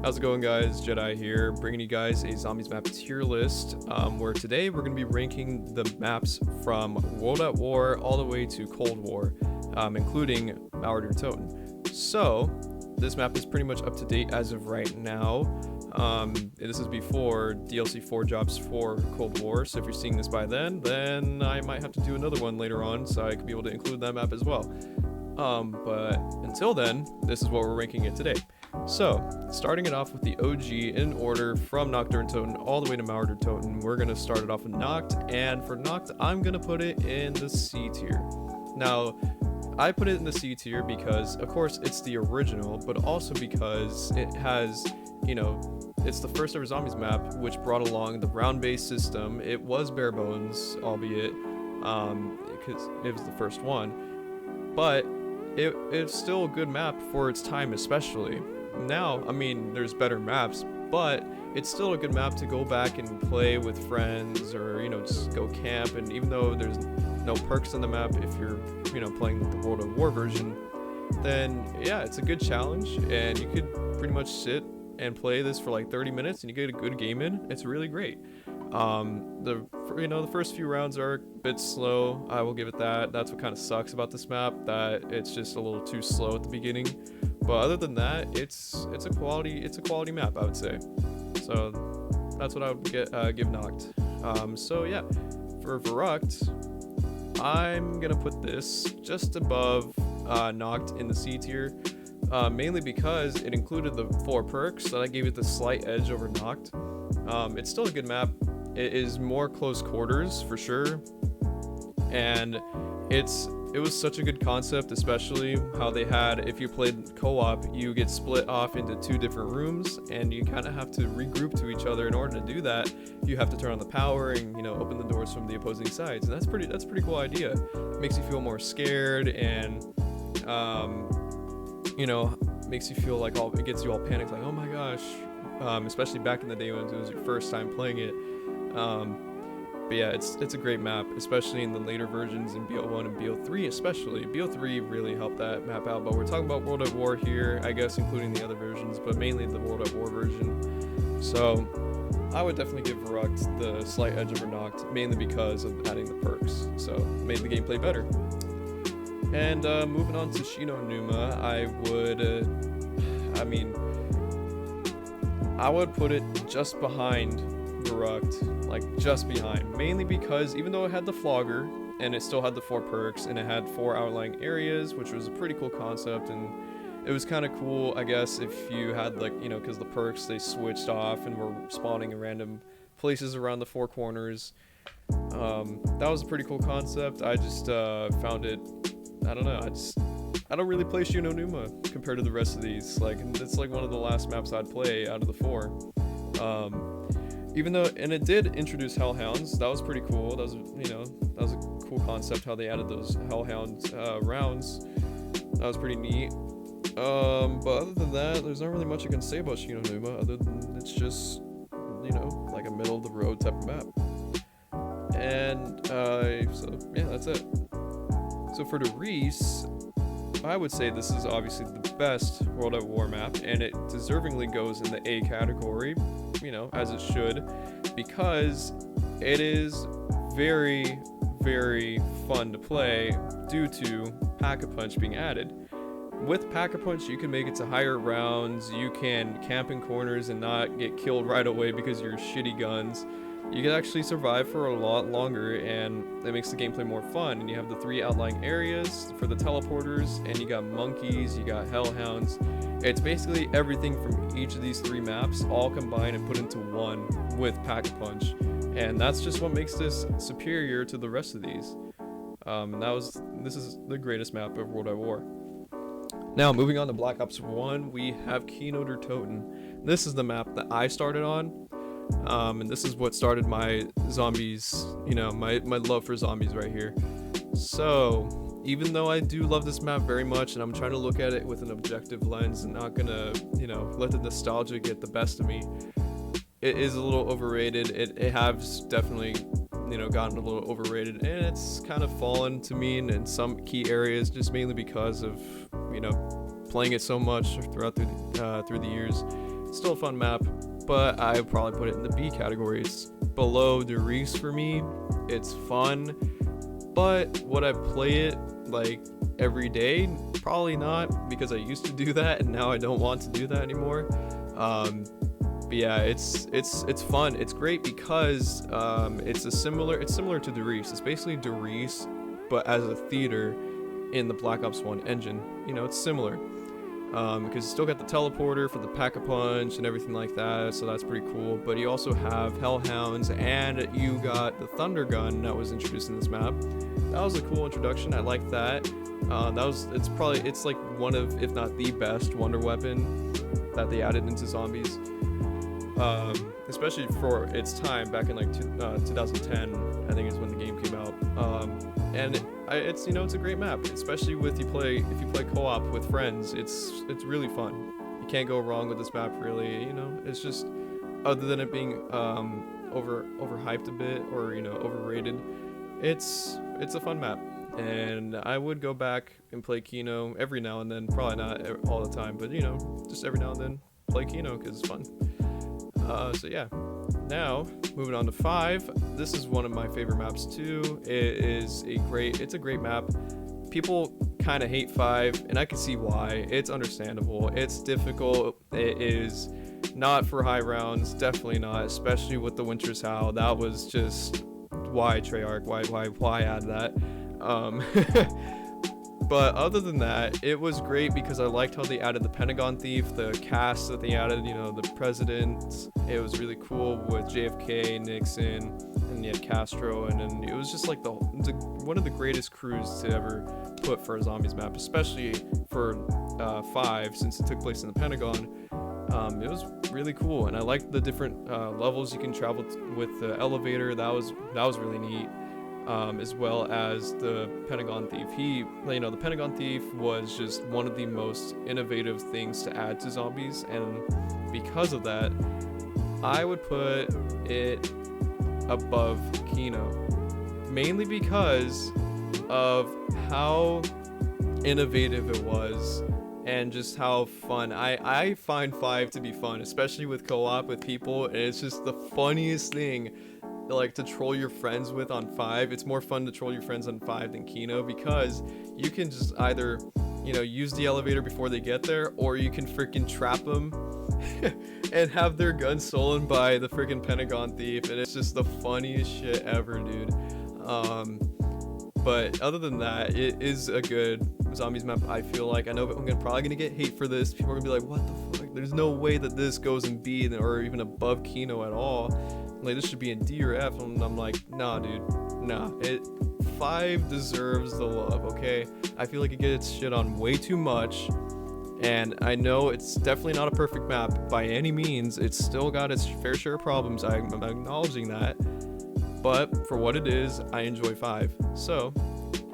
How's it going, guys? Jedi here, bringing you guys a zombies map tier list, where today we're going to be ranking the maps from World at War all the way to Cold War, including Mauer Der Toten. So, this map is pretty much up to date as of right now. This is before DLC 4 drops for Cold War, so if you're seeing this by then I might have to do another one later on, so I could be able to include that map as well. But until then, this is what we're ranking it today. So, starting it off with the OG in order from Nacht Der Untoten all the way to Mauer Der Toten, we're going to start it off with Nacht, and for Nacht, I'm going to put it in the C tier. Now, I put it in the C tier because, of course, it's the original, but also because it has, it's the first ever zombies map, which brought along the round-based system. It was bare bones, albeit, because it was the first one, but it's still a good map for its time, especially. Now, I mean, there's better maps, but it's still a good map to go back and play with friends, or just go camp. And even though there's no perks on the map if you're playing the World at War version, then yeah, it's a good challenge, and you could pretty much sit and play this for like 30 minutes and you get a good game in. It's really great. The first few rounds are a bit slow, I will give it that. That's what kind of sucks about this map, that it's just a little too slow at the beginning. But other than that, it's a quality map, I would say. So that's what I would give Nacht. So yeah, for Verrucht, I'm gonna put this just above Nacht in the C tier, mainly because it included the 4 perks, and I gave it the slight edge over Nacht. It's still a good map. It is more close quarters for sure, and it was such a good concept, especially how they had, if you played co-op, you get split off into 2 different rooms, and you kind of have to regroup to each other. In order to do that, you have to turn on the power and open the doors from the opposing sides, and that's a pretty cool idea. It makes you feel more scared, and makes you feel like it gets you all panicked, like, oh my gosh, especially back in the day when it was your first time playing it. But yeah, it's a great map, especially in the later versions in BO1 and BO3 especially. BO3 really helped that map out, but we're talking about World at War here, I guess including the other versions, but mainly the World at War version. So I would definitely give Verrucht the slight edge over Nacht, mainly because of adding the perks, so it made the gameplay better. And moving on to Shino Numa, I would put it just behind Verrucht, like just behind, mainly because even though it had the flogger and it still had the 4 perks and it had 4 outlying areas, which was a pretty cool concept, and it was kind of cool, I guess, if you had because the perks, they switched off and were spawning in random places around the 4 corners. That was a pretty cool concept. I just found it, I don't know, I don't really play Shino Numa compared to the rest of these. It's like one of the last maps I'd play out of the 4. Even though, and it did introduce Hellhounds, that was pretty cool. That was a cool concept how they added those Hellhound rounds. That was pretty neat. But other than that, there's not really much I can say about Shino Numa, other than it's just, like a middle of the road type of map. And so yeah, that's it. So for the Reese, I would say this is obviously the best World at War map, and it deservingly goes in the A category, as it should, because it is very, very fun to play due to Pack-a-Punch being added. With Pack-a-Punch, you can make it to higher rounds, you can camp in corners and not get killed right away because of your shitty guns. You can actually survive for a lot longer, and it makes the gameplay more fun. And you have the 3 outlying areas for the teleporters, and you got monkeys, you got hellhounds. It's basically everything from each of these 3 maps all combined and put into one with Pack-a-Punch, and that's just what makes this superior to the rest of these. This is the greatest map of World at War. Now, moving on to Black Ops 1, we have Kino Der Toten. This is the map that I started on. And this is what started my zombies, my love for zombies right here. So, even though I do love this map very much, and I'm trying to look at it with an objective lens and not gonna, let the nostalgia get the best of me, it is a little overrated. It has definitely, gotten a little overrated, and it's kind of fallen to me in some key areas, just mainly because of, playing it so much throughout through the years. Still a fun map, but I would probably put it in the B category. It's below Derice for me. It's fun, but would I play it like every day? Probably not, because I used to do that and now I don't want to do that anymore. But yeah, it's fun. It's great because it's similar to Derice. It's basically Derice, but as a theater in the Black Ops 1 engine. You know, it's similar. Because you still got the teleporter for the pack-a-punch and everything like that, so that's pretty cool. But you also have hellhounds, and you got the thunder gun that was introduced in this map. That was a cool introduction. I like that. It's like one of, if not the best wonder weapon that they added into zombies. Especially for its time back in like 2010, I think is when the game came out. And it's, you know, it's a great map, especially if you play co-op with friends. It's really fun. You can't go wrong with this map, really. You know, it's just, other than it being overhyped a bit, or, you know, overrated, it's a fun map. And I would go back and play Kino every now and then. Probably not all the time, but, you know, just every now and then play Kino because it's fun. So yeah. Now, moving on to 5. This is one of my favorite maps too. It's a great map. People kind of hate 5, and I can see why. It's understandable. It's difficult. It is not for high rounds. Definitely not, especially with the Winter's Howl. That was just, why Treyarch? Why add that? But other than that, it was great because I liked how they added the Pentagon Thief, the cast that they added, you know, the president. It was really cool with JFK, Nixon, and you had Castro, and then it was just like one of the greatest crews to ever put for a zombies map, especially for 5, since it took place in the Pentagon. It was really cool, and I liked the different levels you can travel with the elevator. That was really neat. As well as the Pentagon Thief. The Pentagon Thief was just one of the most innovative things to add to zombies, and because of that, I would put it above Kino, mainly because of how innovative it was and just how fun. I find 5 to be fun, especially with co-op with people, and it's just the funniest thing, like, to troll your friends with on 5. It's more fun to troll your friends on 5 than Kino, because you can just either, you know, use the elevator before they get there, or you can freaking trap them and have their gun stolen by the freaking Pentagon Thief, and it's just the funniest shit ever, dude. But other than that, it is a good zombies map. I feel like, I know I'm probably gonna get hate for this. People are gonna be like, what the fuck? There's no way that this goes in B or even above Kino at all. Like, this should be in D or F, and I'm like, nah, dude, nah. 5 deserves the love, okay? I feel like it gets shit on way too much, and I know it's definitely not a perfect map by any means. It's still got its fair share of problems. I'm acknowledging that, but for what it is, I enjoy 5. So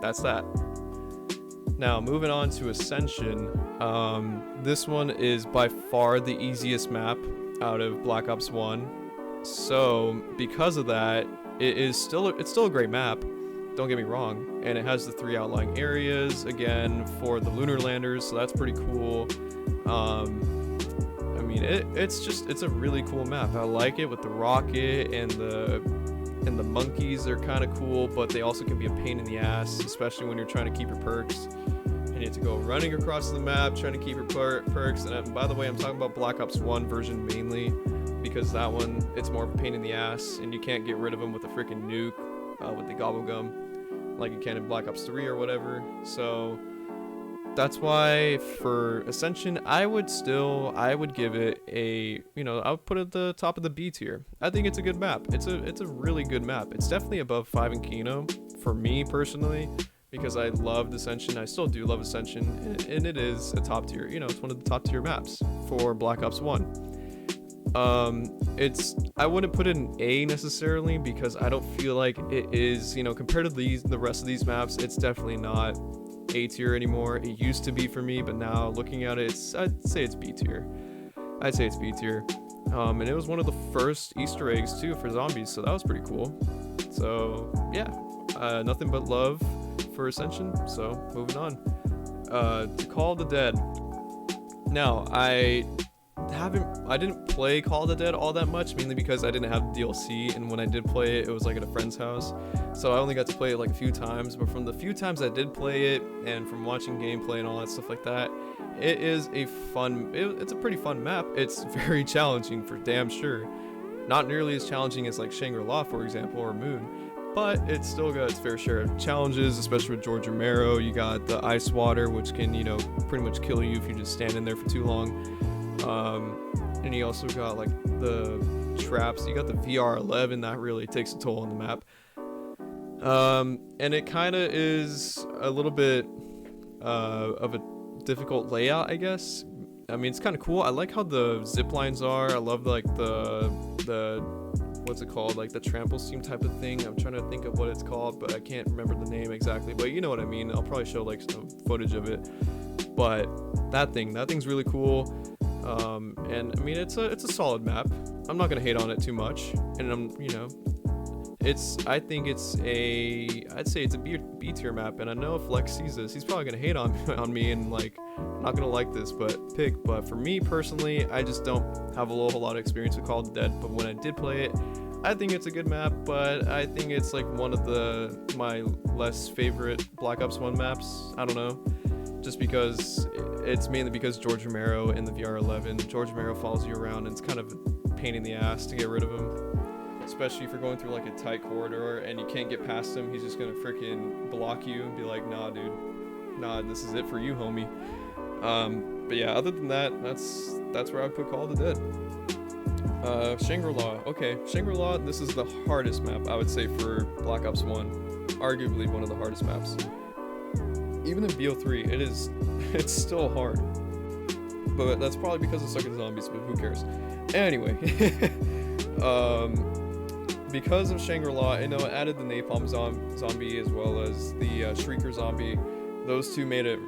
that's that. Now, moving on to Ascension. This one is by far the easiest map out of Black Ops 1. So because of that, it's still a great map, don't get me wrong, and it has the 3 outlying areas again for the lunar landers, so that's pretty cool. I mean, it's a really cool map. I like it with the rocket, and the monkeys are kind of cool, but they also can be a pain in the ass, especially when you're trying to keep your perks. And you have to go running across the map trying to keep your perks. And by the way, I'm talking about Black Ops 1 version mainly, because that one, it's more of a pain in the ass, and you can't get rid of them with a freaking nuke, with the gobble gum, like you can in Black Ops 3 or whatever. So that's why for Ascension, I would give it a, you know, I would put it at the top of the B tier. I think it's a good map. It's a really good map. It's definitely above 5 in Kino for me personally, because I loved Ascension. I still do love Ascension, and it is a top tier, you know, it's one of the top tier maps for Black Ops 1. I wouldn't put it in A necessarily, because I don't feel like it is, you know, compared to the rest of these maps, it's definitely not A tier anymore. It used to be for me, but now looking at it, I'd say it's B tier. And it was one of the first Easter eggs too for zombies, so that was pretty cool. So yeah, nothing but love for Ascension. So moving on to Call of the Dead. Now, I I didn't play Call of the Dead all that much, mainly because I didn't have the DLC, and when I did play it, it was like at a friend's house, so I only got to play it like a few times. But from the few times I did play it, and from watching gameplay and all that stuff like that, it is a fun, it's a pretty fun map. It's very challenging for damn sure. Not nearly as challenging as like Shangri-La, for example, or Moon, but it's still got its fair share of challenges, especially with George Romero. You got the ice water, which can, you know, pretty much kill you if you just stand in there for too long. And you also got like the traps. You got the VR11 that really takes a toll on the map. And it kind of is a little bit of a difficult layout, I guess. I mean, it's kind of cool. I like how the zip lines are. I love like the what's it called, like the trample steam type of thing. I'm trying to think of what it's called, but I can't remember the name exactly, but you know what I mean. I'll probably show like some footage of it, but that thing's really cool. And I mean, it's a solid map. I'm not gonna hate on it too much, and I think I'd say it's a B tier map. And I know if Lex sees this, he's probably gonna hate on me and like not gonna like this but for me personally, I just don't have a whole lot of experience with Call of the Dead. But when I did play it, I think it's a good map, but I think it's like one of my less favorite Black Ops 1 maps. I don't know, just because it's mainly because George Romero in the VR11. George Romero follows you around, and it's kind of a pain in the ass to get rid of him, especially if you're going through like a tight corridor and you can't get past him. He's just gonna freaking block you and be like, nah dude, nah, this is it for you, homie. But yeah, other than that, that's where I would put Call of the Dead. Shangri-La. Okay, Shangri-La, this is the hardest map, I would say, for Black Ops 1. Arguably one of the hardest maps. Even in BO3, it's still hard. But that's probably because of sucking zombies, but who cares? Anyway, because of Shangri-La, I know it added the Napalm zombie as well as the Shrieker zombie. Those two made it,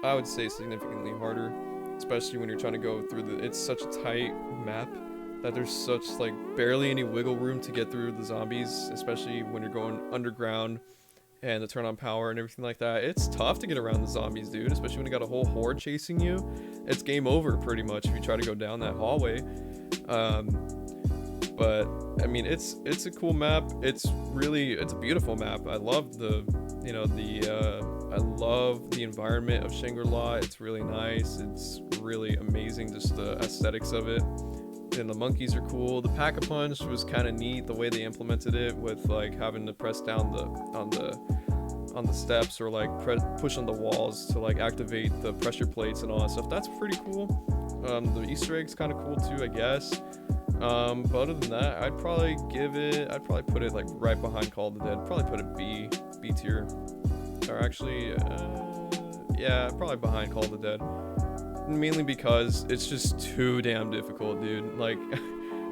I would say, significantly harder, especially when you're trying to go through it's such a tight map that there's such like barely any wiggle room to get through the zombies, especially when you're going underground and to turn on power and everything like that. It's tough to get around the zombies, dude, especially when you got a whole horde chasing you. It's game over pretty much if you try to go down that hallway. But I mean, it's a cool map. It's a beautiful map. I love I love the environment of Shangri-La. It's really nice. It's really amazing, just the aesthetics of it. And the monkeys are cool. The Pack-a-Punch was kind of neat, the way they implemented it with like having to press down on the steps or like push on the walls to like activate the pressure plates and all that stuff. That's pretty cool. The Easter egg's kind of cool too, I guess. But other than that, I'd probably put it like right behind Call of the Dead. Probably put it B tier, or actually, yeah, probably behind Call of the Dead. Mainly because it's just too damn difficult, dude. Like,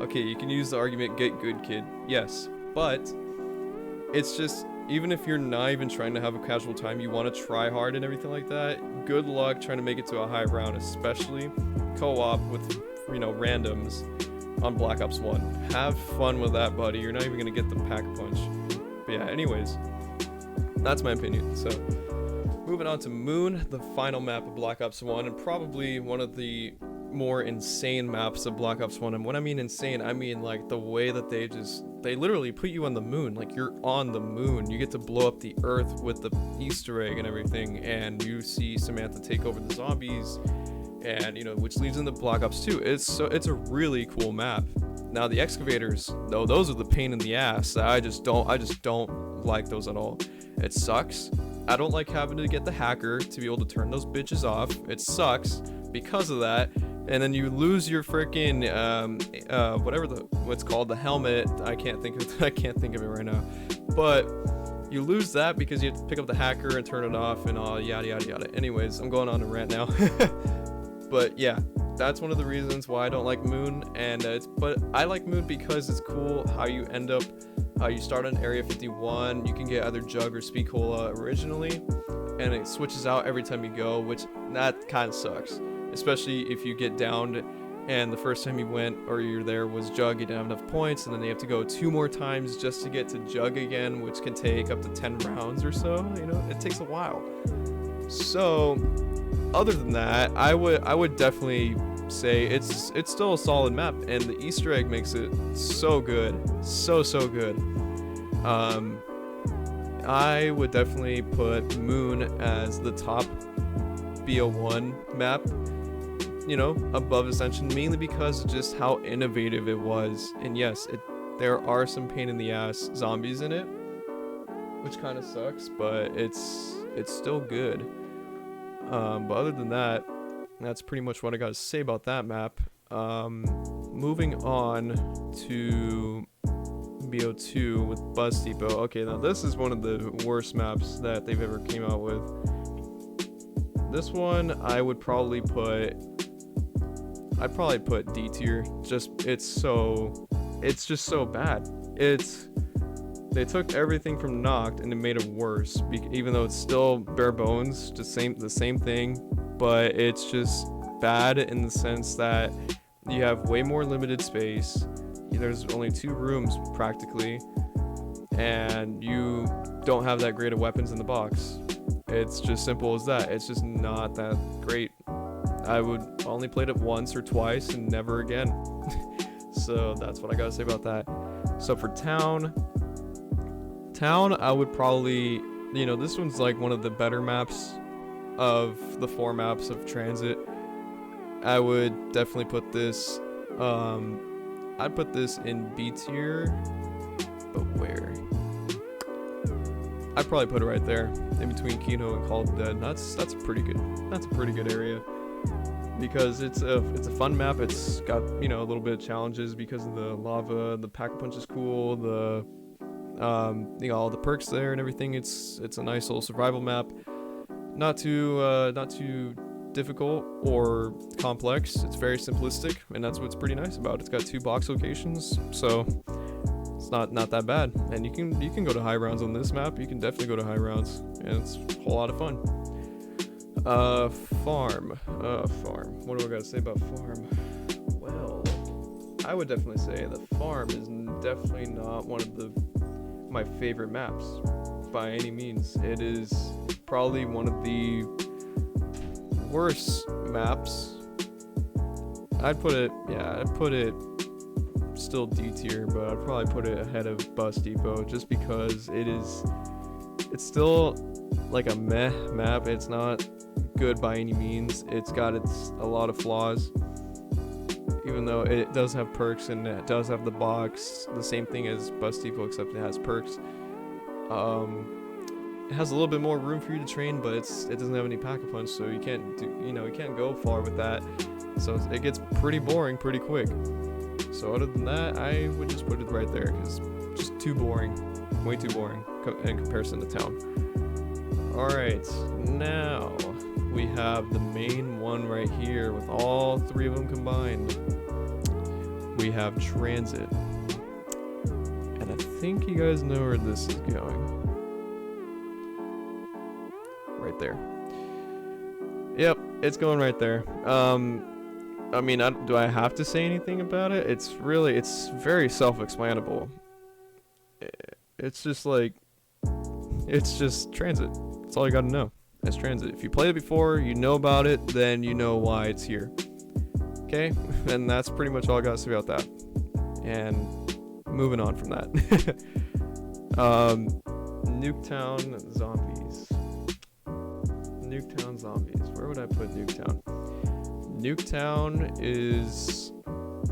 okay, you can use the argument, get good, kid. Yes, but it's just, even if you're not even trying to have a casual time, you want to try hard and everything like that, good luck trying to make it to a high round, especially co-op with, randoms on Black Ops 1. Have fun with that, buddy. You're not even going to get the Pack-a-Punch. But yeah, anyways, that's my opinion. So moving on to Moon, the final map of Black Ops 1, and probably one of the more insane maps of Black Ops 1. And when I mean insane, I mean like the way that they literally put you on the moon. Like, you're on the moon. You get to blow up the earth with the Easter egg and everything, and you see Samantha take over the zombies, and which leads into Black Ops 2. It's a really cool map. Now the excavators, though, those are the pain in the ass. I just don't like those at all. It sucks. I don't like having to get the hacker to be able to turn those bitches off. It sucks because of that. And then you lose your freaking what's called the helmet. I can't think of it right now. But you lose that because you have to pick up the hacker and turn it off and all yada yada yada. Anyways, I'm going on a rant now. But yeah, that's one of the reasons why I don't like Moon. But I like Moon because it's cool how you end up. You start on Area 51, you can get either Jug or Speed Cola originally, and it switches out every time you go, which that kind of sucks. Especially if you get downed and the first time you went or you're there was Jug, you didn't have enough points, and then you have to go 2 more times just to get to Jug again, which can take up to 10 rounds or so. It takes a while. So other than that, I would definitely say it's still a solid map, and the Easter egg makes it so good, so good. I would definitely put Moon as the top BO1 map, you know, above Ascension, mainly because of just how innovative it was. And yes, there are some pain in the ass zombies in it, which kind of sucks, but it's still good. But other than that, that's pretty much what I got to say about that map. Moving on to BO2 with Bus Depot. Okay, now this is one of the worst maps that they've ever came out with. This one I'd probably put D tier. It's just so bad. They took everything from Nacht and it made it worse, even though it's still bare bones, just the same thing, but it's just bad in the sense that you have way more limited space. There's only 2 rooms practically, and you don't have that great of weapons in the box. It's just simple as that. It's just not that great. I would only played it once or twice and never again. So that's what I gotta say about that. So for town, I would probably, you know, this one's like one of the better maps of the 4 maps of Transit. I would definitely put this, I'd put this in B tier, but where? I'd probably put it right there, in between Kino and Call of the Dead. That's a pretty good area, because it's a fun map. It's got, you know, a little bit of challenges because of the lava. The pack-a-punch is cool. The you know, all the perks there and everything. It's a nice little survival map. Not too difficult or complex. It's very simplistic, and that's what's pretty nice about it. It's got 2 box locations, so it's not that bad. And you can go to high rounds on this map. You can definitely go to high rounds, and it's a whole lot of fun. Farm. What do I gotta say about farm? Well, I would definitely say the farm is definitely not one of my favorite maps by any means. It is probably one of the worst maps. I'd put it still D tier, but I'd probably put it ahead of Bus Depot just because it's still like a meh map. It's not good by any means. It's got a lot of flaws, even though it does have perks and it does have the box, the same thing as Bus Depot, except it has perks. It has a little bit more room for you to train, but it doesn't have any pack-a-punch, so you can't go far with that. So it gets pretty boring pretty quick. So other than that, I would just put it right there, because just too boring, way too boring in comparison to town. All right, now we have the main one right here with all 3 of them combined. We have Transit, and I think you guys know where this is going. Right there. Yep, it's going right there. I mean, do I have to say anything about it? It's very self-explanable. It's just Transit. That's all you gotta know. It's Transit. If you played it before, you know about it, then you know why it's here. Okay? And that's pretty much all I gotta say about that. And moving on from that. Nuketown Zombies. Nuketown Zombies. Where would I put Nuketown? Nuketown is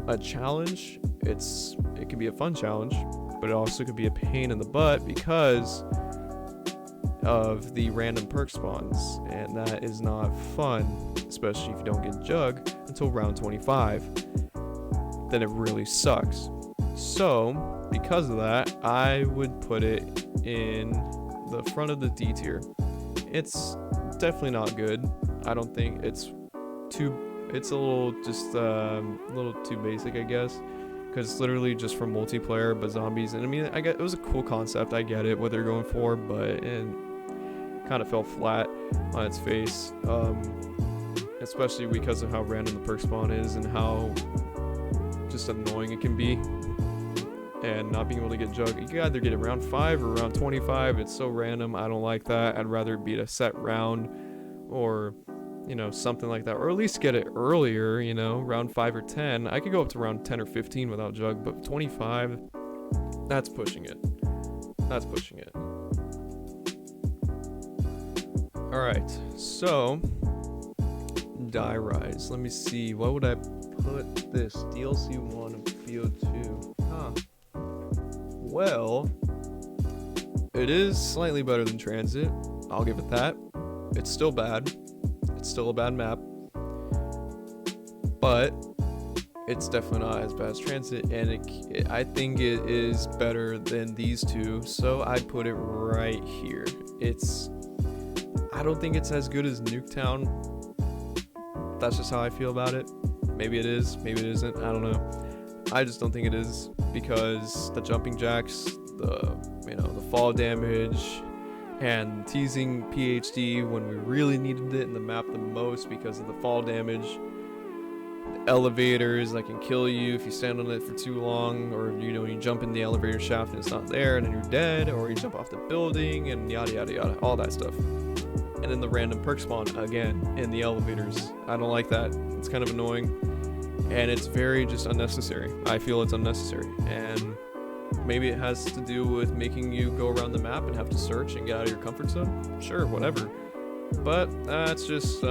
a challenge. It can be a fun challenge, but it also could be a pain in the butt because of the random perk spawns, and that is not fun, especially if you don't get Jug until round 25. Then it really sucks. So because of that, I would put it in the front of the D tier. It's definitely not good. I don't think it's a little too basic, I guess, because it's literally just for multiplayer but zombies. And I mean, it was a cool concept, I get it what they're going for, but it kind of fell flat on its face, especially because of how random the perk spawn is and how just annoying it can be, and not being able to get Jug. You can either get it round 5 or round 25. It's so random. I don't like that. I'd rather it be a set round, or you know, something like that, or at least get it earlier, you know, round 5 or 10. I could go up to round 10 or 15 without Jug, but 25, that's pushing it. That's pushing it. Alright, so Die Rise. Let me see, what would I put this? DLC 1 of BO2. Well, it is slightly better than Transit. I'll give it that. It's still bad. It's still a bad map. But it's definitely not as bad as Transit, and I think it is better than these two, so I'd put it right here. I don't think it's as good as Nuketown. That's just how I feel about it. Maybe it is, maybe it isn't, I don't know. I just don't think it is, because the jumping jacks, the fall damage, and teasing PhD when we really needed it in the map the most because of the fall damage. The elevators that can kill you if you stand on it for too long, or you jump in the elevator shaft and it's not there and then you're dead, or you jump off the building and yada yada yada, all that stuff. And then the random perk spawn again in the elevators. I don't like that. It's kind of annoying, and it's very just unnecessary. I feel it's unnecessary, and maybe it has to do with making you go around the map and have to search and get out of your comfort zone. Sure, whatever. But that just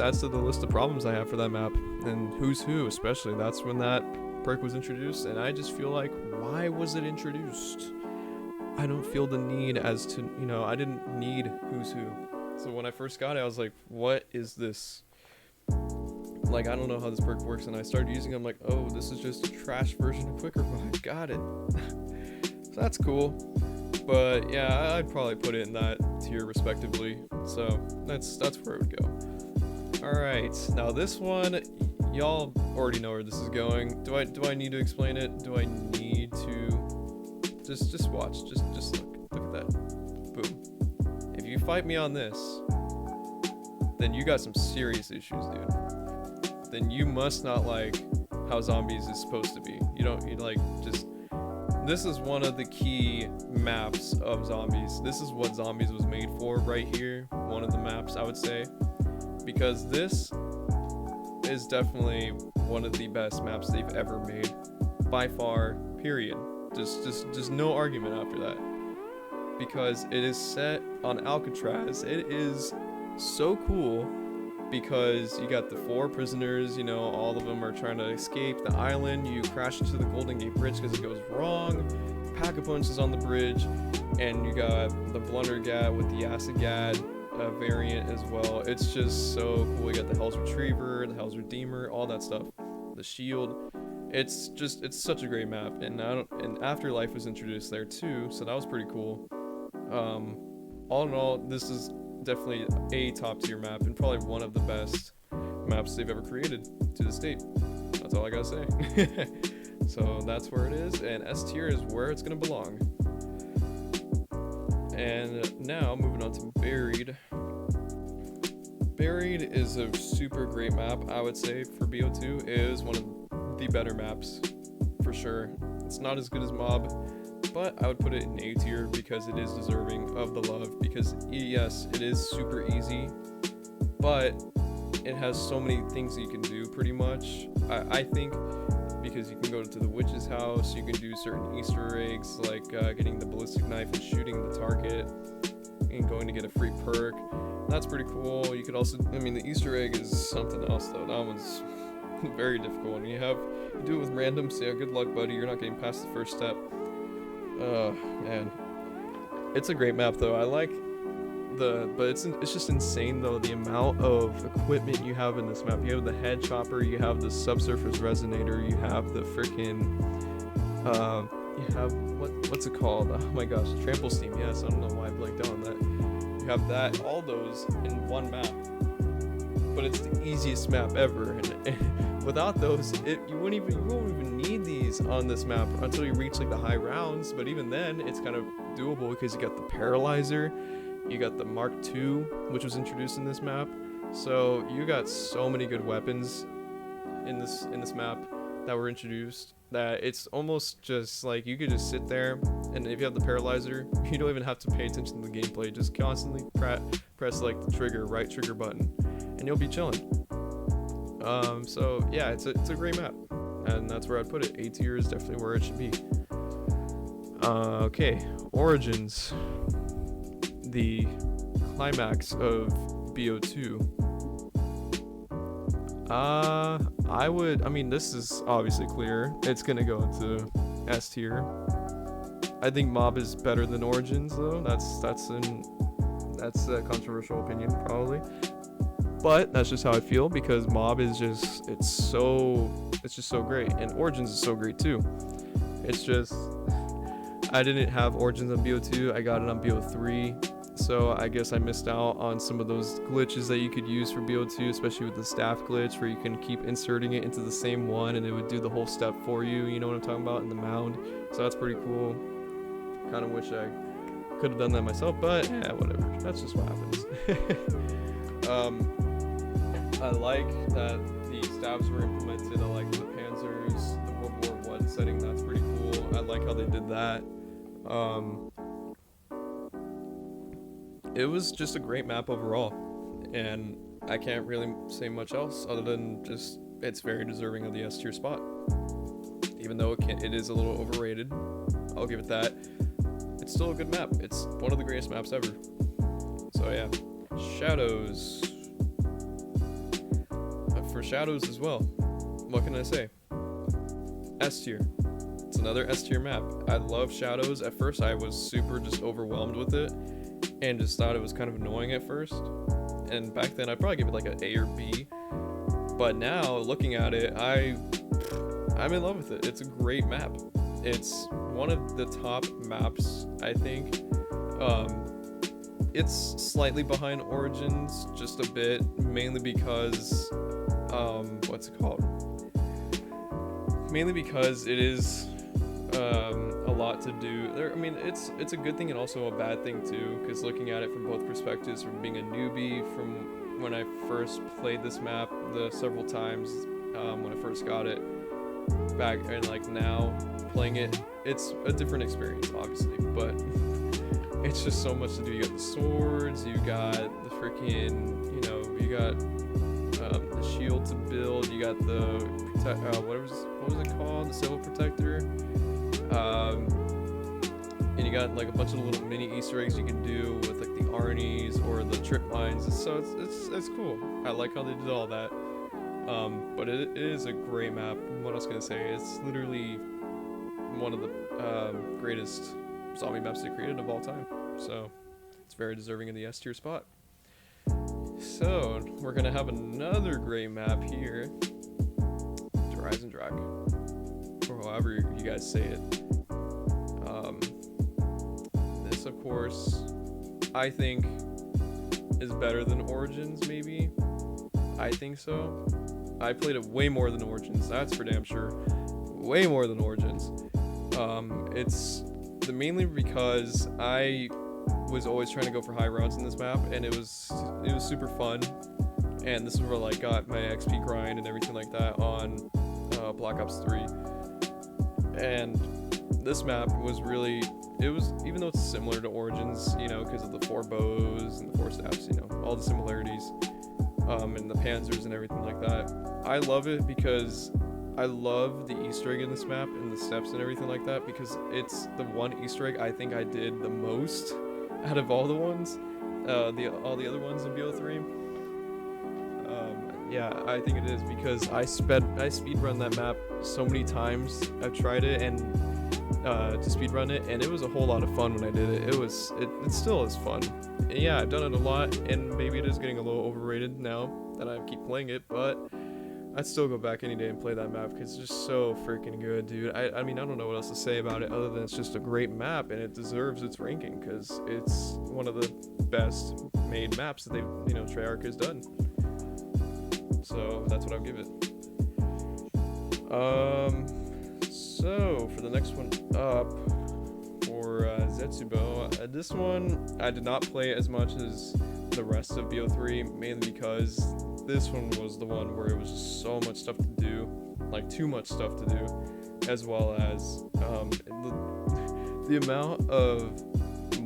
adds to the list of problems I have for that map. And Who's Who, especially. That's when that perk was introduced, and I just feel like, why was it introduced? I don't feel the need as to, I didn't need Who's Who. So when I first got it, I was like, what is this? Like, I don't know how this perk works, and I started using it. I'm like, oh, this is just a trash version of Quick Revive. Got it. So that's cool. But yeah, I'd probably put it in that tier respectively. So that's where it would go. Alright, now this one, y'all already know where this is going. Do I need to explain it? Do I need to just watch? Just look at that. Boom. If you fight me on this, then you got some serious issues, dude. Then you must not like how Zombies is supposed to be. This is one of the key maps of Zombies. This is what Zombies was made for right here. One of the maps, I would say. Because this is definitely one of the best maps they've ever made. By far, period. Just no argument after that. Because it is set on Alcatraz. It is so cool. Because you got the 4 prisoners, all of them are trying to escape the island. You crash into the Golden Gate Bridge because it goes wrong. Pack-a-Punch is on the bridge, and you got the Blundergat with the Acid Gad variant as well. It's just so cool. You got the Hell's Retriever, the Hell's Redeemer, all that stuff. The Shield. It's such a great map, and Afterlife was introduced there too, so that was pretty cool. All in all, this is definitely a top tier map and probably one of the best maps they've ever created to this date. That's all I gotta say. So that's where it is, and S tier is where it's gonna belong. And now moving on to Buried. Buried is a super great map, I would say, for BO2. It is one of the better maps for sure. It's not as good as Mob, but I would put it in A tier because it is deserving of the love. Because yes, it is super easy, but it has so many things that you can do pretty much. I think because you can go to the witch's house, you can do certain Easter eggs like getting the ballistic knife and shooting the target and going to get a free perk. That's pretty cool. You could also, the Easter egg is something else though. That one's very difficult. And you do it with random, so yeah, good luck, buddy. You're not getting past the first step. Man, it's a great map though. I like but it's just insane though, the amount of equipment you have in this map. You have the head chopper, you have the subsurface resonator, you have the freaking you have what's it called? Oh my gosh, trample steam. Yes, I don't know why I blanked out on that. You have that, all those in one map. But it's the easiest map ever, and without those, you won't even need these on this map until you reach like the high rounds. But even then, it's kind of doable because you got the Paralyzer, you got the Mark II, which was introduced in this map. So you got so many good weapons in this map that were introduced that it's almost just like you could just sit there, and if you have the Paralyzer, you don't even have to pay attention to the gameplay. Just constantly press like the right trigger button, and you'll be chilling. So yeah, it's a great map, and that's where I'd put it. A tier is definitely where it should be. Okay, Origins, the climax of BO2. I mean, this is obviously clear. It's gonna go into S tier. I think Mob is better than Origins, though. That's a controversial opinion, probably. But that's just how I feel, because Mob is just so great, and Origins is so great too. It's just, I didn't have Origins on BO2. I got it on BO3, so I guess I missed out on some of those glitches that you could use for BO2, especially with the staff glitch, where you can keep inserting it into the same one and it would do the whole step for you. You know what I'm talking about, in the mound. So that's pretty cool. Kind of wish I could have done that myself, but yeah, whatever. That's just what happens. I like that the stabs were implemented. I like the Panzers, the World War I setting. That's pretty cool. I like how they did that. It was just a great map overall, and I can't really say much else other than just it's very deserving of the S tier spot. Even though it is a little overrated, I'll give it that. It's still a good map. It's one of the greatest maps ever. So yeah, Shadows. For Shadows as well, what can I say? S tier. It's another S tier map. I love Shadows. At first I was super just overwhelmed with it and just thought it was kind of annoying at first, and back then I'd probably give it like an A or B, but now looking at it, I'm in love with it. It's a great map. It's one of the top maps, I think. It's slightly behind Origins, just a bit, mainly because what's it called? Mainly because it is a lot to do. I mean, it's a good thing and also a bad thing too, because looking at it from both perspectives, from being a newbie, from when I first played this map the several times when I first got it back, and like now playing it, it's a different experience, obviously, but it's just so much to do. You got the swords, you got the freaking, you got the shield to build, you got the what was it called, the Civil Protector, and you got like a bunch of little mini Easter eggs you can do with like the Arnie's or the trip mines. So it's cool. I like how they did all that. But it is a great map. What else can I say? It's literally one of the greatest zombie maps they created of all time. So it's very deserving of the S tier spot. So we're gonna have another great map here, Horizon Drag, or however you guys say it. This, of course, I think is better than Origins. Maybe, I think so. I played it way more than Origins. That's for damn sure. Way more than Origins. It's mainly because I was always trying to go for high rounds in this map, and it was super fun, and this is where I got my XP grind and everything like that on Black Ops 3. And this map was really, even though it's similar to Origins, because of the 4 bows and the 4 staffs, all the similarities, and the panzers and everything like that, I love it because I love the Easter egg in this map and the steps and everything like that, because it's the one Easter egg I think I did the most out of all the ones, all the other ones in BO3. Yeah, I think it is because I speedrun that map so many times. I've tried it and to speedrun it, and it was a whole lot of fun when I did it. It still is fun. And yeah, I've done it a lot, and maybe it is getting a little overrated now that I keep playing it, but I'd still go back any day and play that map because it's just so freaking good, dude. I mean, I don't know what else to say about it other than it's just a great map, and it deserves its ranking because it's one of the best made maps that Treyarch has done. So that's what I'll give it. So for the next one up, for Zetsubo, this one I did not play as much as the rest of BO3, mainly because this one was the one where it was just so much stuff to do, like too much stuff to do, as well as the amount of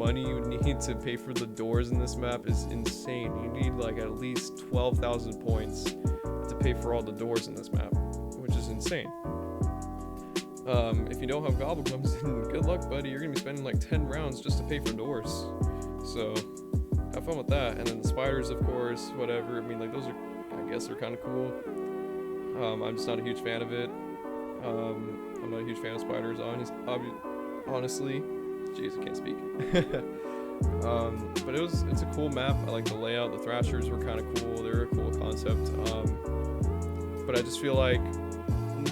money you need to pay for the doors in this map is insane. You need like at least 12,000 points to pay for all the doors in this map, which is insane. If you don't have gobblegums, then good luck, buddy. You're gonna be spending like 10 rounds just to pay for doors. So have fun with that. And then the spiders, of course, whatever. I mean, like those are, I guess, they're kind of cool. I'm just not a huge fan of it. I'm not a huge fan of spiders, honestly. Jeez, I can't speak. But it's a cool map. I like the layout. The thrashers were kind of cool. They're a cool concept. But I just feel like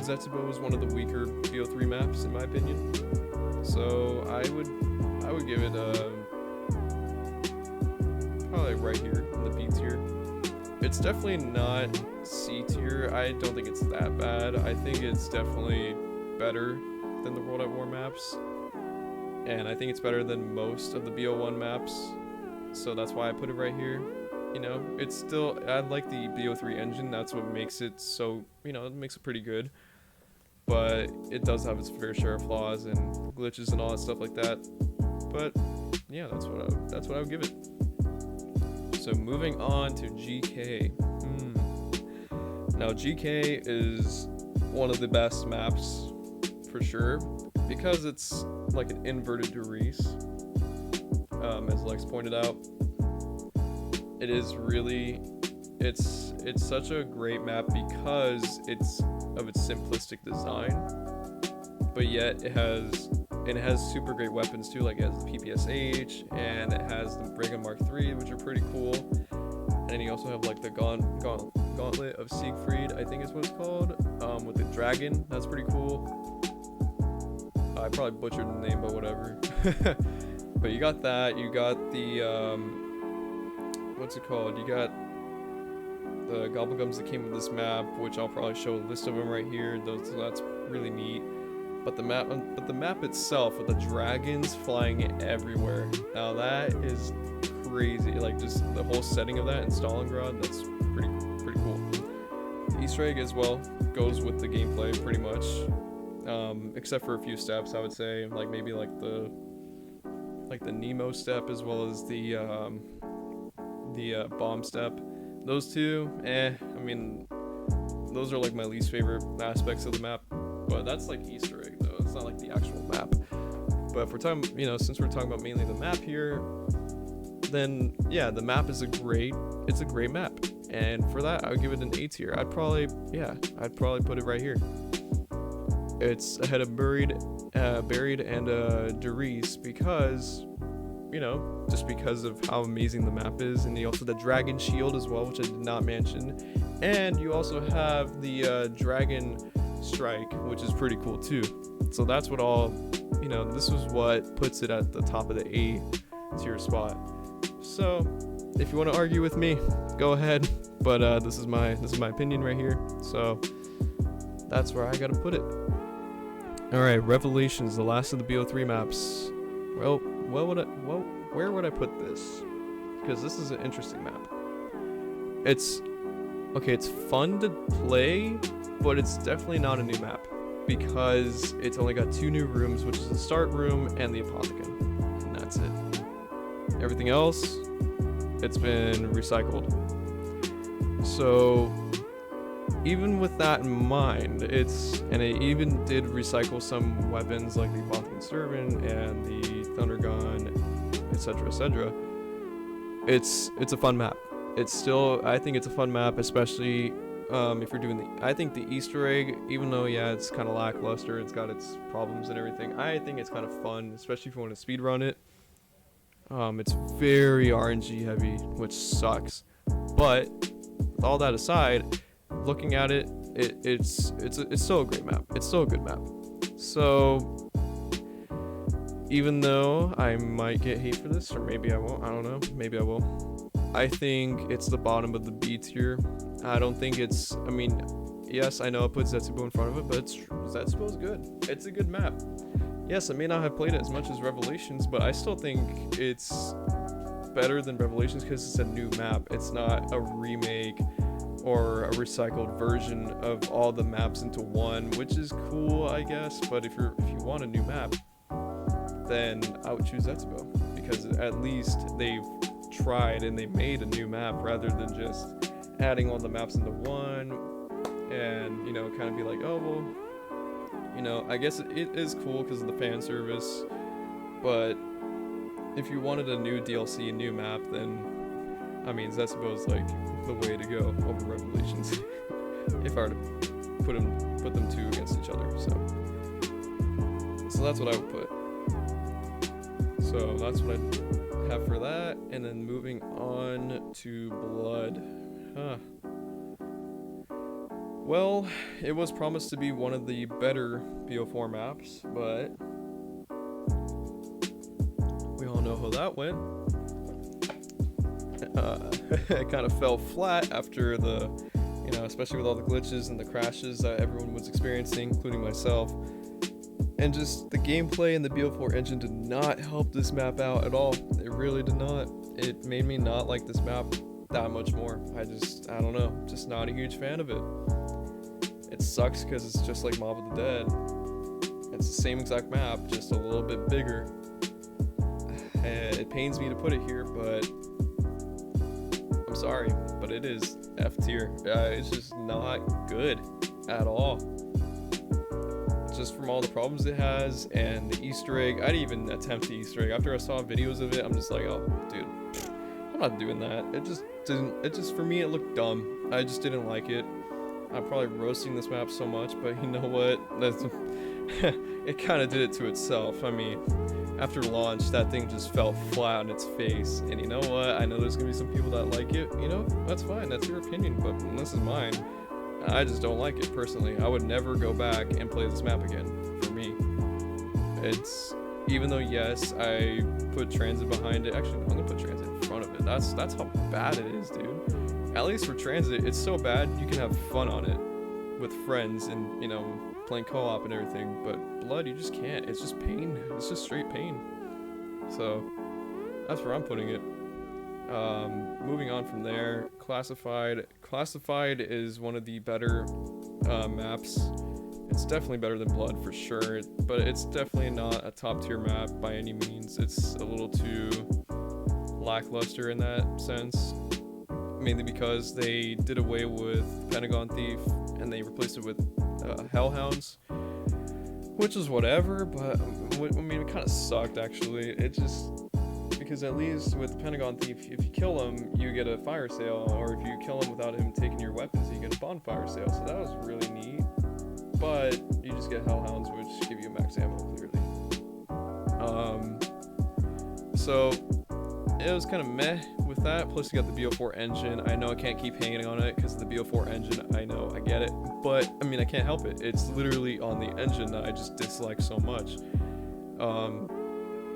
Zetsubo was one of the weaker BO3 maps in my opinion. So I would give it probably right here in the B tier. It's definitely not C tier. I don't think it's that bad. I think it's definitely better than the World at War maps. And I think it's better than most of the BO1 maps. So that's why I put it right here. You know, it's still, I like the BO3 engine. That's what makes it so, you know, it makes it pretty good. But it does have its fair share of flaws and glitches and all that stuff like that. But yeah, that's what I would give it. So moving on to GK. Now GK is one of the best maps for sure because it's like an inverted Doris, as Lex pointed out. It is really, it's such a great map because it's of its simplistic design, but yet it has super great weapons too. Like it has the PPSH and it has the Brigham Mark III, which are pretty cool. And then you also have like the Gauntlet of Siegfried, I think is what it's called, with the dragon. That's pretty cool. I probably butchered the name, but whatever. But you got that. You got the what's it called? You got the gobblegums that came with this map, which I'll probably show a list of them right here. So that's really neat. But the map itself with the dragons flying everywhere. Now that is crazy. Like just the whole setting of that in Stalingrad, that's pretty cool. The Easter egg as well goes with the gameplay pretty much, except for a few steps. I would say like maybe like the Nemo step as well as the bomb step. Those two, I mean, those are like my least favorite aspects of the map. But that's like Easter egg though. It's not like the actual map. But if we're talking, you know, since we're talking about mainly the map here, then yeah, the map is it's a great map. And for that, I would give it an A tier. I'd probably put it right here. It's ahead of Buried and Doris because, you know, just because of how amazing the map is. And you also have the Dragon Shield as well, which I did not mention. And you also have the Dragon Strike, which is pretty cool too. So that's what all, you know, this is what puts it at the top of the A tier spot. So if you want to argue with me, go ahead. But this is my opinion right here. So that's where I gotta put it. All right, Revelations, the last of the BO3 maps. Well, where would I put this? Because this is an interesting map. It's fun to play, but it's definitely not a new map because it's only got 2 new rooms, which is the start room and the Apothecon, and that's it. Everything else, it's been recycled. So even with that in mind, it even did recycle some weapons like the Apothecon Servant and the Thunder Gun, etc., etc. It's a fun map. I think it's a fun map, especially if you're doing I think the Easter egg, even though yeah, it's kind of lackluster, it's got its problems and everything, I think it's kind of fun, especially if you want to speedrun it. It's very RNG heavy, which sucks. But with all that aside, looking at it, it's still a great map. It's still a good map. So even though I might get hate for this, or maybe I won't, I don't know, maybe I will. I think it's the bottom of the B tier. I don't think it's, I mean, yes, I know I put Zetsubo in front of it, but Zetsubo's good. It's a good map. Yes, I may not have played it as much as Revelations, but I still think it's better than Revelations because it's a new map. It's not a remake or a recycled version of all the maps into one, which is cool, I guess. But if you want a new map, then I would choose Zetsubo because at least they've tried and they made a new map rather than just adding all the maps into one and, you know, kind of be like, oh, well, you know, I guess it is cool because of the fan service, but if you wanted a new DLC, a new map, then, I mean, that's suppose like the way to go over Revelations if I were to put them two against each other. So that's what I would put. So that's what I have for that. And then moving on to Blood. Well, it was promised to be one of the better BO4 maps, but we all know how that went. It kind of fell flat after the, you know, especially with all the glitches and the crashes that everyone was experiencing, including myself. And just the gameplay and the BO4 engine did not help this map out at all. It really did not. It made me not like this map that much more. I don't know, just not a huge fan of it. It sucks because it's just like Mob of the Dead. It's the same exact map, just a little bit bigger. It pains me to put it here, but I'm sorry, but it is F tier. It's just not good at all. Just from all the problems it has and the Easter egg. I didn't even attempt the Easter egg. After I saw videos of it, I'm just like, oh, dude, I'm not doing that. It just for me, it looked dumb. I just didn't like it. I'm probably roasting this map so much, but you know what? It kind of did it to itself. I mean, after launch, that thing just fell flat on its face. And you know what? I know there's gonna be some people that like it. You know, that's fine. That's your opinion, but this is mine. I just don't like it personally. I would never go back and play this map again. For me, it's, even though yes, I put transit behind it. Actually, no, I'm gonna put transit in front of it. That's how bad it is, dude. At least for transit, it's so bad you can have fun on it with friends and, you know, playing co-op and everything. But Blood, you just can't. It's just pain. It's just straight pain. So that's where I'm putting it. Moving on from there, Classified. Classified is one of the better maps. It's definitely better than Blood for sure, but it's definitely not a top tier map by any means. It's a little too lackluster in that sense, mainly because they did away with Pentagon Thief and they replaced it with Hellhounds, which is whatever, but I mean, it kind of sucked actually. It just, because at least with Pentagon Thief, if you kill him, you get a fire sale, or if you kill him without him taking your weapons, you get a bonfire sale. So that was really neat. But you just get Hellhounds, which give you max ammo clearly. So it was kind of meh with that. Plus you got the BO4 engine. I know I can't keep hanging on it because of the BO4 engine. I know, I get it, but I mean, I can't help it. It's literally on the engine that I just dislike so much.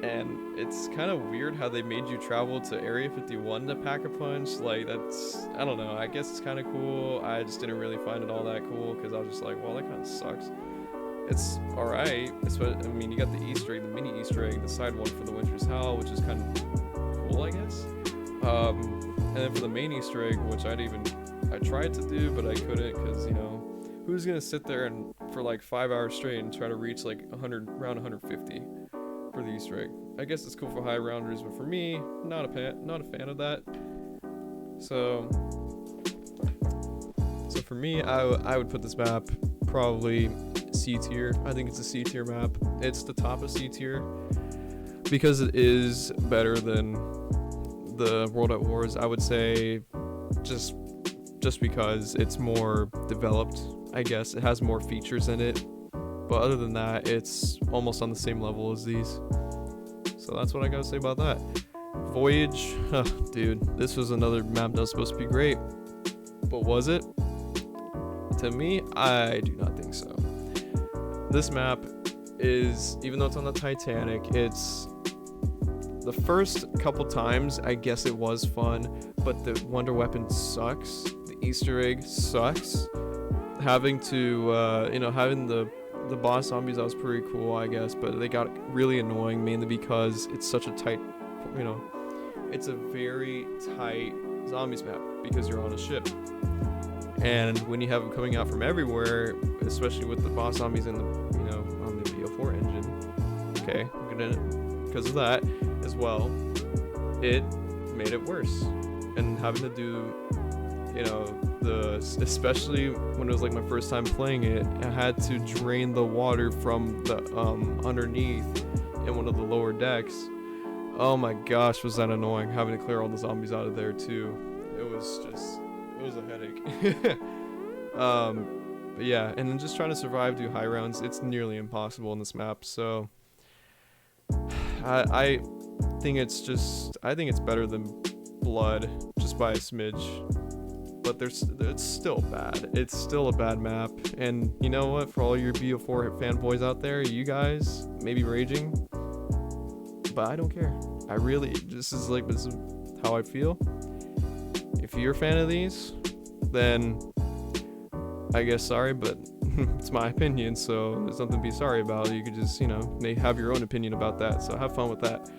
And it's kind of weird how they made you travel to Area 51 to pack a punch. Like, that's, I don't know, I guess it's kind of cool. I just didn't really find it all that cool because I was just like, well, that kind of sucks. It's alright. I mean, you got the Easter egg, the mini Easter egg, the side one for the Winter's Hell, which is kind of cool, I guess. And then for the main Easter egg, which I tried to do, but I couldn't because, you know, who's going to sit there and for like 5 hours straight and try to reach like around 150? For the Easter egg. I guess it's cool for high rounders, but for me, not a fan of that. So for me, I would put this map probably C tier. I think it's a C tier map. It's the top of C tier because it is better than the World at Wars. I would say just because it's more developed. I guess it has more features in it. But other than that, it's almost on the same level as these. So that's what I gotta say about that. Voyage, dude, this was another map that was supposed to be great. But was it? To me, I do not think so. This map is, even though it's on the Titanic, it's the first couple times, I guess it was fun, but the wonder weapon sucks. The Easter egg sucks. Having to, having the boss zombies, that was pretty cool, I guess, but they got really annoying mainly because it's such a tight, it's a very tight zombies map because you're on a ship. And when you have them coming out from everywhere, especially with the boss zombies and the, on the BO4 engine, okay, I'm gonna, because of that, as well, it made it worse. And having to do, especially when it was like my first time playing it, I had to drain the water from the underneath in one of the lower decks. Oh my gosh, was that annoying, having to clear all the zombies out of there too. It was a headache. But yeah, and then just trying to survive, do high rounds, it's nearly impossible in this map. So I think it's better than Blood just by a smidge, but it's still bad. It's still a bad map. And you know what, for all your BO4 fanboys out there, you guys may be raging, but I don't care. This is how I feel. If you're a fan of these, then I guess sorry, but it's my opinion, so there's nothing to be sorry about. You could just, may have your own opinion about that, so have fun with that.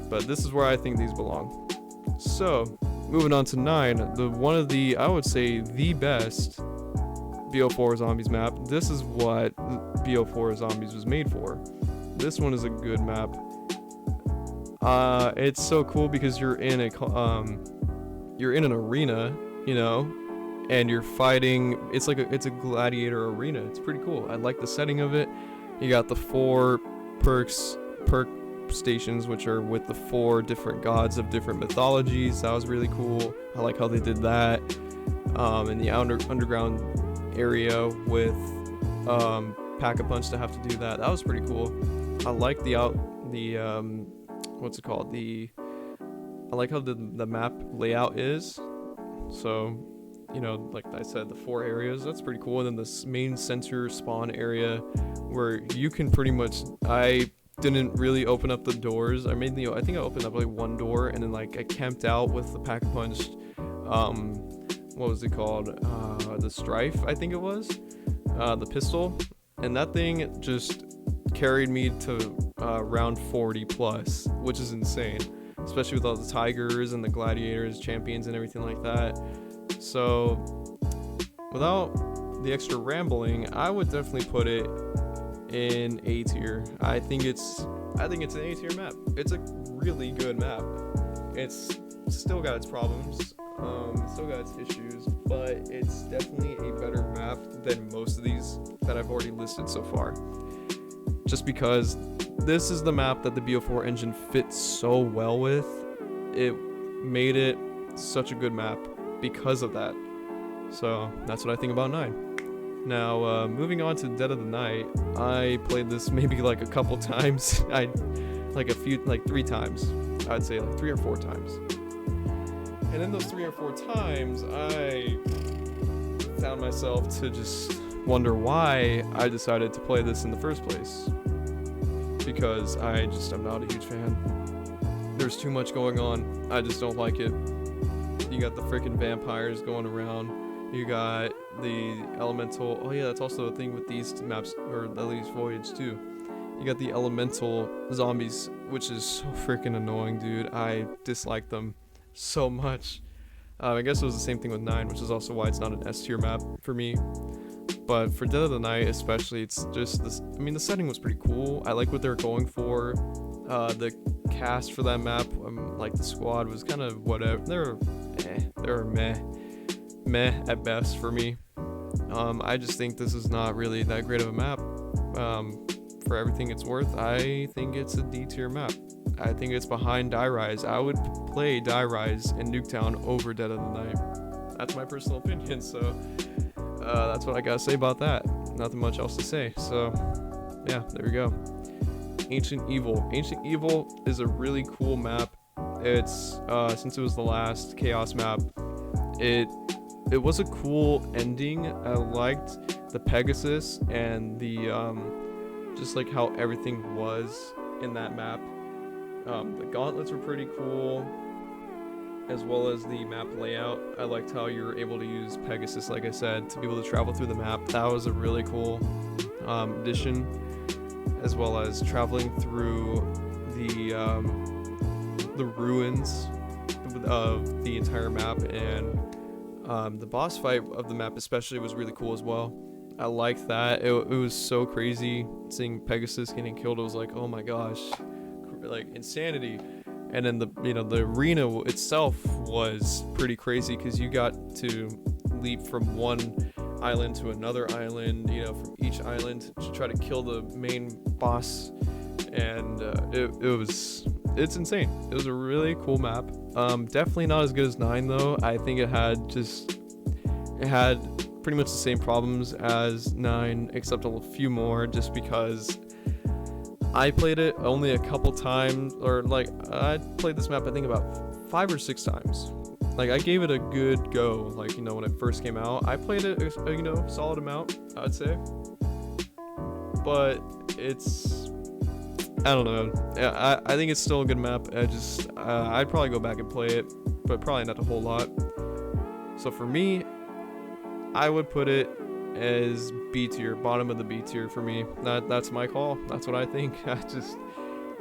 But this is where I think these belong. So, moving on to 9, I would say the best BO4 Zombies map. This is what BO4 Zombies was made for. This one is a good map. It's so cool because you're in an arena, and you're fighting. It's a gladiator arena. It's pretty cool. I like the setting of it. You got the 4 perk stations, which are with the 4 different gods of different mythologies. That was really cool. I like how they did that. In the underground area with Pack-a-Punch to have to do that. That was pretty cool. I like what's it called? I like how the map layout is. So, like I said, the 4 areas, that's pretty cool. And then the main center spawn area where you can pretty much, I didn't really open up the doors. I think I opened up like one door, and then I camped out with the Pack-a-Punch, what was it called? The Strife, I think it was, the pistol. And that thing just carried me to round 40 plus, which is insane, especially with all the tigers and the gladiators, champions, and everything like that. So without the extra rambling, I would definitely put it in A tier. I think it's an A tier map. It's a really good map. It's still got its problems, it's still got its issues, but it's definitely a better map than most of these that I've already listed so far. Just because this is the map that the BO4 engine fits so well with. It made it such a good map because of that. So that's what I think about 9. Now, moving on to Dead of the Night, I played this maybe a couple times. 3 times. I'd say 3 or 4 times. And in those 3 or 4 times, I found myself to just wonder why I decided to play this in the first place. Because I'm not a huge fan. There's too much going on. I just don't like it. You got the freaking vampires going around. You got the elemental. Oh yeah, that's also a thing with these maps, or at least Voyage too. You got the elemental zombies, which is so freaking annoying, dude. I dislike them so much. I guess it was the same thing with 9, which is also why it's not an S tier map for me. But for Dead of the Night especially, it's just this. I mean, the setting was pretty cool. I like what they were going for. The cast for that map, the squad was kind of whatever. They were meh at best for me. I just think this is not really that great of a map. For everything it's worth, I think it's a D tier map. I think it's behind Die Rise. I would play Die Rise in Nuketown over Dead of the Night. That's my personal opinion, so that's what I gotta say about that. Nothing much else to say. So yeah, there we go. Ancient Evil. Ancient Evil is a really cool map. It's since it was the last Chaos map, it was a cool ending. I liked the Pegasus and the just how everything was in that map. The gauntlets were pretty cool, as well as the map layout. I liked how you were able to use Pegasus, like I said, to be able to travel through the map. That was a really cool addition, as well as traveling through the ruins of the entire map, and the boss fight of the map especially was really cool as well. I liked that. It was so crazy seeing Pegasus getting killed. It was like, oh my gosh, like insanity. And then the arena itself was pretty crazy because you got to leap from one island to another island, from each island to try to kill the main boss. And it's insane. It was a really cool map. Definitely not as good as 9 though. I think it had pretty much the same problems as 9, except a few more, just because I played it only a couple times, or like I played this map I think about 5 or 6 times. Like I gave it a good go, like when it first came out. I played it a solid amount, I'd say. But I don't know. I think it's still a good map. I'd probably go back and play it, but probably not a whole lot. So for me, I would put it as B tier, bottom of the B tier for me. That's my call. That's what I think.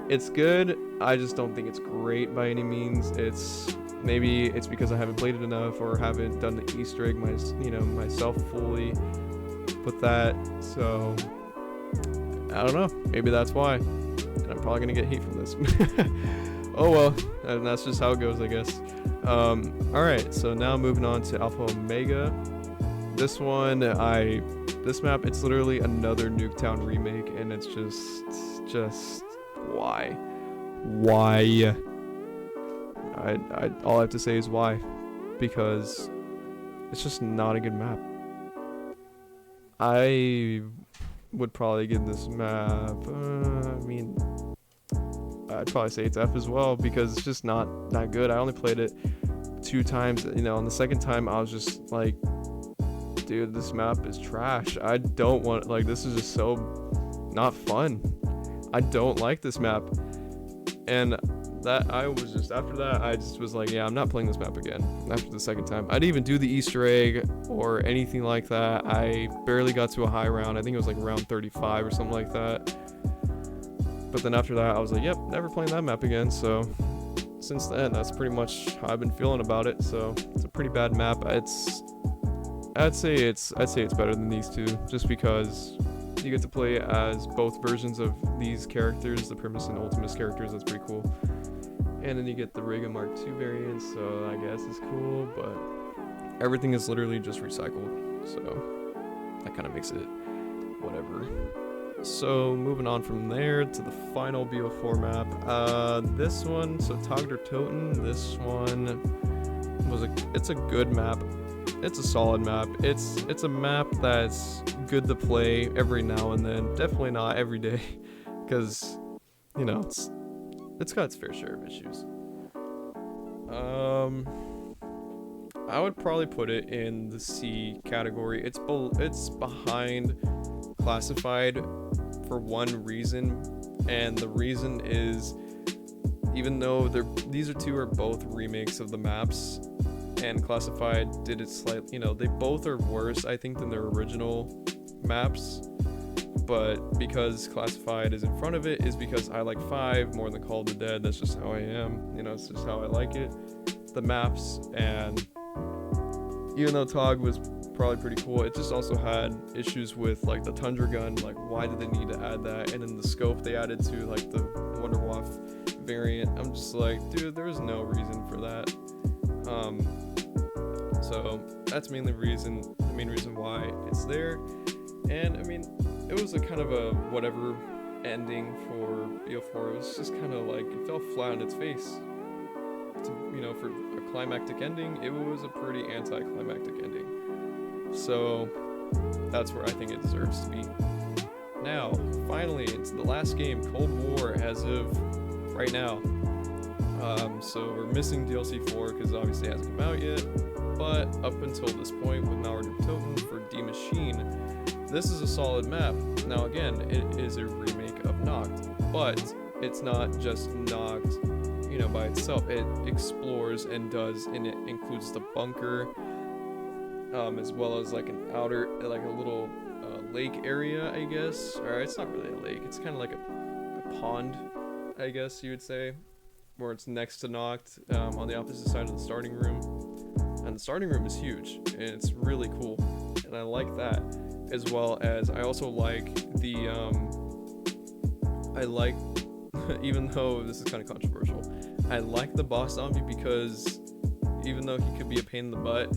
It's good. I just don't think it's great by any means. Maybe it's because I haven't played it enough or haven't done the Easter egg myself fully with that. So I don't know. Maybe that's why. And I'm probably gonna get hate from this. Oh well, and that's just how it goes, I guess. All right. So now moving on to Alpha Omega. This map, it's literally another Nuketown remake, and it's just why? All I have to say is why, because it's just not a good map. I would probably give this map, I'd probably say it's F as well, because it's just not that good. I only played it 2 times, on the second time I was just like, dude, this map is trash. I don't want, this is just so not fun. I don't like this map. And after that, I just was like, yeah, I'm not playing this map again after the second time. I didn't even do the Easter egg or anything like that. I barely got to a high round. I think it was like round 35 or something like that. But then after that, I was like, yep, never playing that map again. So since then, that's pretty much how I've been feeling about it. So it's a pretty bad map. I'd say it's better than these two, just because you get to play as both versions of these characters, the Primus and Ultimus characters. That's pretty cool. And then you get the Rega Mark II variant, so I guess it's cool, but everything is literally just recycled, so that kind of makes it whatever. So moving on from there to the final BO4 map. This one, so Nacht Der Toten, this one it's a good map. It's a solid map. It's a map that's good to play every now and then. Definitely not every day, because it's got its fair share of issues. I would probably put it in the C category. It's behind Classified for one reason, and the reason is, even though these two are both remakes of the maps, and Classified did it slightly, they both are worse, I think, than their original maps. But because Classified is in front of it is because I like 5 more than Call of the Dead. That's just how I am. It's just how I like it. The maps, and even though TOG was probably pretty cool, it just also had issues with like the Tundra gun. Like, why did they need to add that? And then the scope they added to like the Wunderwaffe variant. I'm just like, dude, there's no reason for that. So that's the main reason why it's there. And I mean, it was a kind of a whatever ending for BO4. It was just kind of like, it fell flat on its face. For a climactic ending, it was a pretty anticlimactic ending. So that's where I think it deserves to be. Now, finally, it's the last game, Cold War, as of right now. So we're missing DLC 4 because obviously it hasn't come out yet. But up until this point with Mauer Der Toten for D Machine, this is a solid map. Now again, it is a remake of Nacht, but it's not just Nacht, by itself. It explores and it includes the bunker, as well as like a little lake area, I guess. Or it's not really a lake. It's kind of like a pond, I guess you would say, where it's next to Nacht, on the opposite side of the starting room. And the starting room is huge, and it's really cool, and I like that. As well as I also like the even though this is kind of controversial, I like the boss zombie because even though he could be a pain in the butt,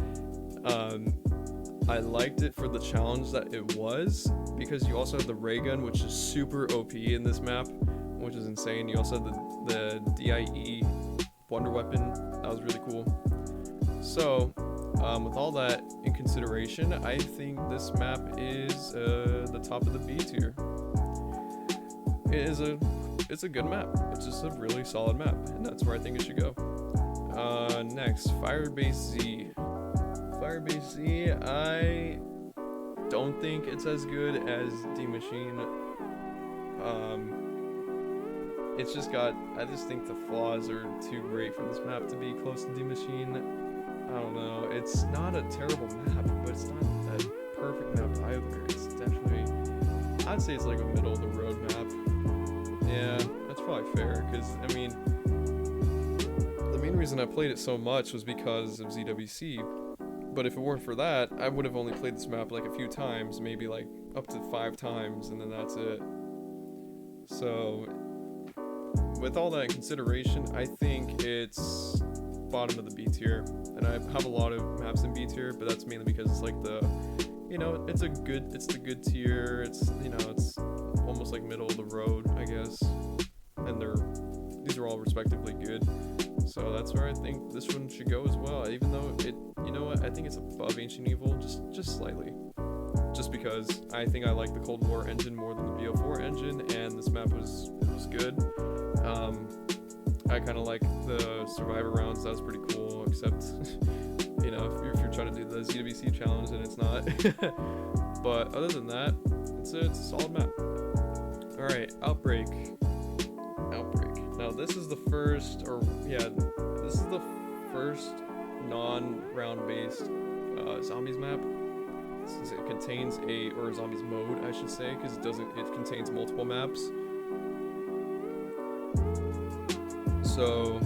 I liked it for the challenge that it was, because you also have the ray gun, which is super OP in this map, which is insane. You also have the DIE wonder weapon. That was really cool. So with all that in consideration, I think this map is the top of the B tier. It's a good map. It's just a really solid map, and that's where I think it should go. Next, Firebase Z. Firebase Z, I don't think it's as good as D Machine. It's just got, I just think the flaws are too great for this map to be close to D Machine. I don't know. It's not a terrible map, but it's not a perfect map either. It's definitely, I'd say it's like a middle of the road map. Yeah, that's probably fair, because I mean, the main reason I played it so much was because of ZWC. But if it weren't for that, I would have only played this map like a few times, maybe like up to 5 times, and then that's it. So, with all that in consideration, I think it's bottom of the B tier. And I have a lot of maps in B tier, but that's mainly because it's like the, you know, it's the good tier. It's, you know, it's almost like middle of the road, I guess. And these are all respectively good. So that's where I think this one should go as well, even though it, you know what, I think it's above Ancient Evil, just slightly. Just because I think I like the Cold War engine more than the BO4 engine, and this map was good. I kind of like the Survivor rounds, that was pretty cool, except, you know, if you're trying to do the ZWC challenge, and it's not. But other than that, it's a solid map. Alright, Outbreak. Now this is the first, non-round based zombies map. Since it contains or zombies mode, I should say, because it contains multiple maps. So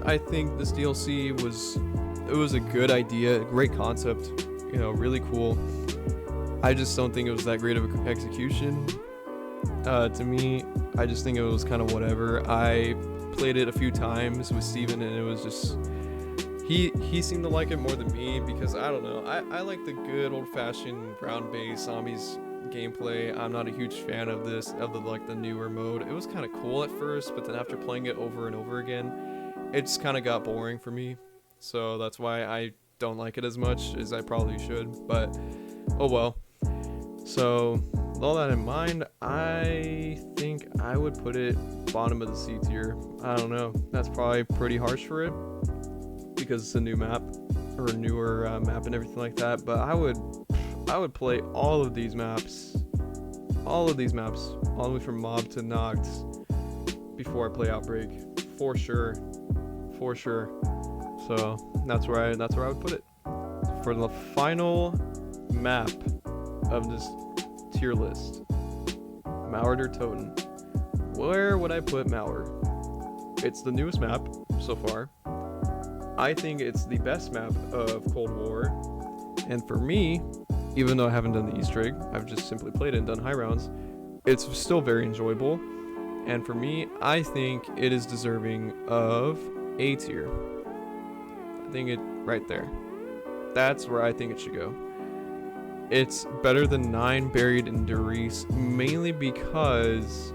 I think this DLC was a good idea, a great concept, you know, really cool. I just don't think it was that great of an execution. To me, I just think it was kind of whatever. I played it a few times with Steven, and it was just, he seemed to like it more than me, because I don't know, I like the good old-fashioned round-based zombies gameplay. I'm not a huge fan of the newer mode. It was kind of cool at first, but then after playing it over and over again, it just kind of got boring for me. So that's why I don't like it as much as I probably should, but oh well. So with all that in mind, I think I would put it bottom of the C tier. I don't know, that's probably pretty harsh for it because it's a new map, or a newer map and everything like that, but I would play all of these maps, all the way from Mob to Nacht before I play Outbreak, for sure. So that's where I would put it. For the final map of this tier list, Mauer Der Toten. Where would I put Mauer? It's the newest map so far. I think it's the best map of Cold War, and for me, even though I haven't done the Easter egg, I've just simply played it and done high rounds, it's still very enjoyable, and for me, I think it is deserving of A tier. I think it right there. That's where I think it should go. It's better than 9 Buried in Derice, mainly because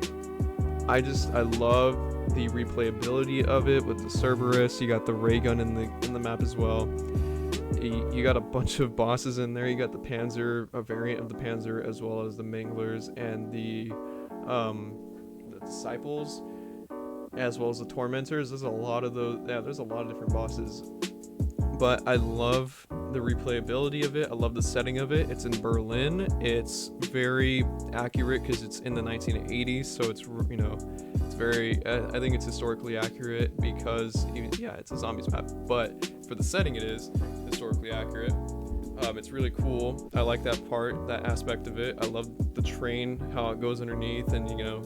I love the replayability of it with the Cerberus. You got the ray gun in the map as well. You got a bunch of bosses in there. You got the Panzer, a variant of the Panzer, as well as the Manglers and the Disciples, as well as the Tormentors. There's a lot of those. Yeah, there's a lot of different bosses. But I love the replayability of it. I love the setting of it. It's in Berlin. It's very accurate because it's in the 1980s. So it's, you know, it's very, I think it's historically accurate because, it's a zombies map. But for the setting, it is historically accurate. It's really cool. I like that part, that aspect of it. I love the train, how it goes underneath, and, you know,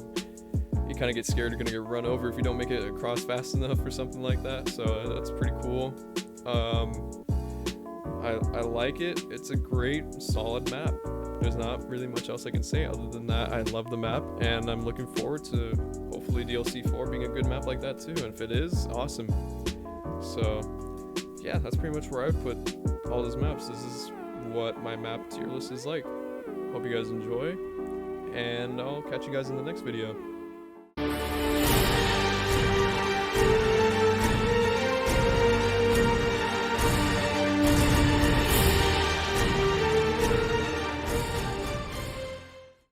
you kind of get scared you're going to get run over if you don't make it across fast enough or something like that. So that's pretty cool. I like it. It's a great, solid map. there's not really much else I can say other than that. I love the map, and I'm looking forward to hopefully DLC 4 being a good map like that too. And if it is, awesome. So yeah, that's pretty much where I put all those maps. This is what my map tier list is like. Hope you guys enjoy, and I'll catch you guys in the next video.